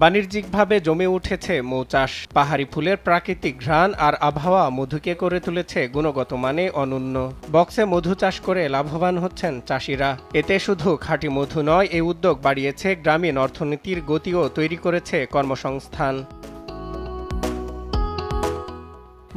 বাণিজ্যিকভাবে জমে উঠেছে মৌ চাষ। পাহাড়ি ফুলের প্রাকৃতিক ঘ্রাণ আর আবহাওয়া মধুকে করে তুলেছে গুণগত মানে অনন্য। বক্সে মধু চাষ করে লাভবান হচ্ছেন চাষিরা। এতে শুধু খাঁটি মধু নয়, এই উদ্যোগ বাড়িয়েছে গ্রামীণ অর্থনীতির গতিও তৈরি করেছে কর্মসংস্থান।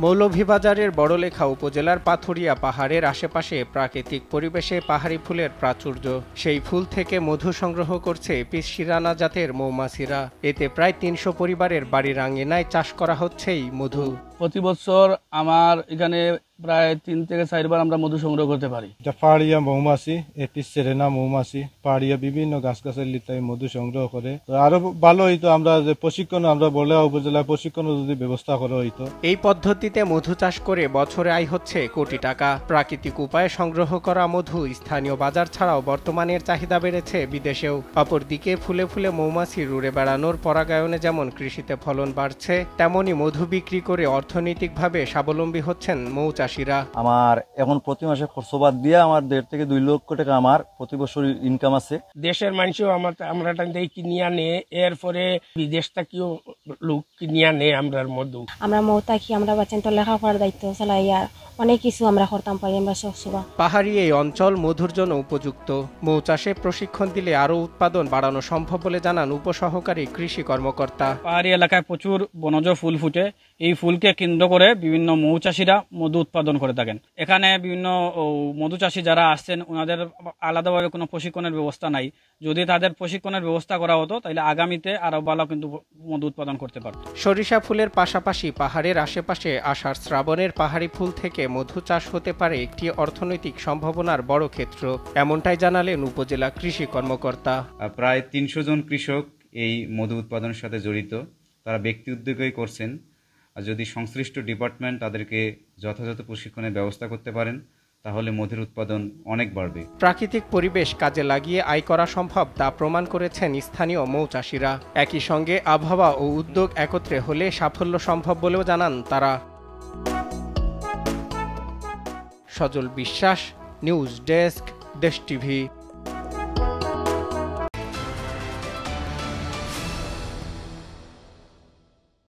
মৌলভীবাজারের বড়লেখা উপজেলার পাথুরিয়া পাহাড়ের আশেপাশে প্রাকৃতিক পরিবেশে পাহাড়ি ফুলের প্রাচুর্য। সেই ফুল থেকে মধু সংগ্রহ করছে পিসশিরানা জাতের মৌমাছিরা। এতে প্রায় ৩০০ পরিবারের বাড়ির আঙিনায় চাষ করা হচ্ছেই মধু। প্রতি বছর আমার এখানে প্রায় ৩ থেকে ৪ বার আমরা মধু সংগ্রহ করতে পারি। পাহাড়িয়া মৌমাছি, এপিস সেরেনা মৌমাছি পাহাড়িয়া বিভিন্ন গাছগাছালি তাই মধু সংগ্রহ করে। তো আরো ভালো হইতো আমরা যে প্রশিক্ষণ আমরা বড়লেখা উপজেলায় প্রশিক্ষণ যদি ব্যবস্থা করা হইতো। এই পদ্ধতিতে মধু চাষ করে বছরে আয় হচ্ছে কোটি টাকা। প্রাকৃতিক উপায়ে সংগ্রহ করা মধু স্থানীয় বাজার ছাড়াও বর্তমানের চাহিদা বেড়েছে বিদেশেও। অপরদিকে ফুলে ফুলে মৌমাছি উড়ে বেড়ানোর পরাগায়নে যেমন কৃষিতে ফলন বাড়ছে, তেমনি মধু বিক্রি করে অর্থনৈতিকভাবে স্বাবলম্বী হচ্ছেন মৌচাষীরা। আমার এখন প্রতি মাসে খরচ বাদ দিয়ে আমার 1.5 থেকে 2 লক্ষ টাকা আমার প্রতি বছর ইনকাম আছে। দেশের মানুষও আমরা কিনিয়া নে, এরপরে বিদেশ থেকেও লোক কিনিয়া নে আমরার মধু। আমরা মৌ থাকি, আমরা বাচ্চান তো লেখাপড়ার দায়িত্ব চালাইয়া অনেক কিছু আমরা করতাম পারি আমরা সবসময়। পাহাড়ি এই অঞ্চল মধুর জন্য উপযুক্ত। মৌ চাষে প্রশিক্ষণ দিলে আরো উৎপাদন বাড়ানো সম্ভব বলে জানান উপসহকারী কৃষি কর্মকর্তা। পাহাড়ি এলাকায় প্রচুর বনজ ফুল ফুটে। এই ফুলকে কেন্দ্র করে বিভিন্ন মৌচাষীরা মধু উৎপাদন করে থাকেন। এখানে বিভিন্ন মধুচাষী যারা আসছেন ওনাদের আলাদাভাবে কোনো প্রশিক্ষণের ব্যবস্থা নাই। যদি তাদের প্রশিক্ষণের ব্যবস্থা করা হতো তাহলে আগামীতে আরো ভালো কিন্তু মধু উৎপাদন করতে পারত। সরিষা ফুলের পাশাপাশি পাহাড়ের আশেপাশে আষাঢ় শ্রাবণের পাহাড়ি ফুল থেকে মধু চাষ হতে পারে একটি অর্থনৈতিক সম্ভাবনার বড় ক্ষেত্র, এমনটাই জানালেন উপজেলা কৃষি কর্মকর্তা। প্রায় ৩০০ জন কৃষক এই মধু উৎপাদনের সাথে জড়িত। তারা ব্যক্তি উদ্যোগেই করছেন। আর যদি সংশ্লিষ্ট ডিপার্টমেন্ট তাদেরকে যথাযথ প্রশিক্ষণের ব্যবস্থা করতে পারেন তাহলে মধুর উৎপাদন অনেক বাড়বে। প্রাকৃতিক পরিবেশ কাজে লাগিয়ে আয় করা সম্ভব তা প্রমাণ করেছেন স্থানীয় মৌচাষীরা। একই সঙ্গে আবহাওয়া ও উদ্যোগ একত্রে হলে সাফল্য সম্ভব বলেও জানান তারা। সজল বিশ্বাস, নিউজ ডেস্ক, দেশ টিভি।